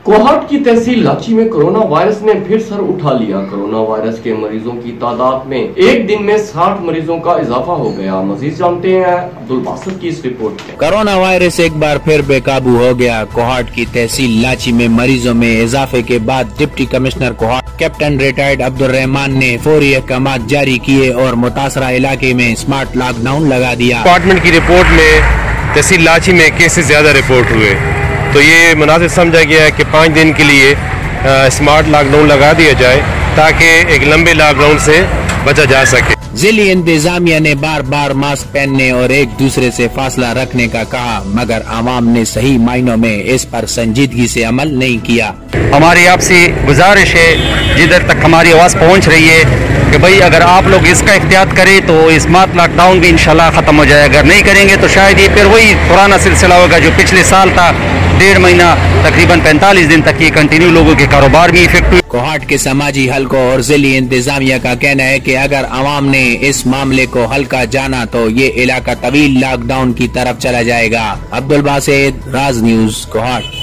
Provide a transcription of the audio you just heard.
कोहाट की तहसील लाची में कोरोना वायरस ने फिर सर उठा लिया। कोरोना वायरस के मरीजों की तादाद में एक दिन में 60 मरीजों का इजाफा हो गया। मजीद जानते हैं अब्दुल बासित की इस रिपोर्ट में। कोरोना वायरस एक बार फिर बेकाबू हो गया। कोहाट की तहसील लाची में मरीजों में इजाफे के बाद deputy commissioner Kohat captain retired Abdul Rahman ने फौरी अहकाम जारी किए और मुतासरा इलाके में स्मार्ट लॉकडाउन लगा दिया। डिपार्टमेंट की रिपोर्ट में तहसील लाची में केसेस ज्यादा रिपोर्ट हुए, तो ये मुनासिब समझा गया है कि 5 दिन के लिए स्मार्ट लॉकडाउन लगा दिया जाए ताकि एक लंबे लॉकडाउन से बचा जा सके। जिली इंतजामिया ने बार बार मास्क पहनने और एक दूसरे से फासला रखने का कहा, मगर आवाम ने सही मायनों में इस पर संजीदगी से अमल नहीं किया। हमारी आपसे गुजारिश है, जिधर तक हमारी आवाज़ पहुंच रही है कि भाई अगर आप लोग इसका एहतियात करें तो स्मार्ट लॉकडाउन भी इंशाल्लाह ख़त्म हो जाए। अगर नहीं करेंगे तो शायद ये फिर वही पुराना सिलसिला होगा जो पिछले साल था। 1.5 महीना तकरीबन 45 दिन तक ये कंटिन्यू लोगों के कारोबार भी इफेक्ट हुए। कोहाट के समाजी हलकों और जिली इंतजामिया का कहना है कि अगर आवाम ने इस मामले को हल्का जाना तो ये इलाका तवील लॉकडाउन की तरफ चला जाएगा। अब्दुल बासित, राज न्यूज़, कोहाट।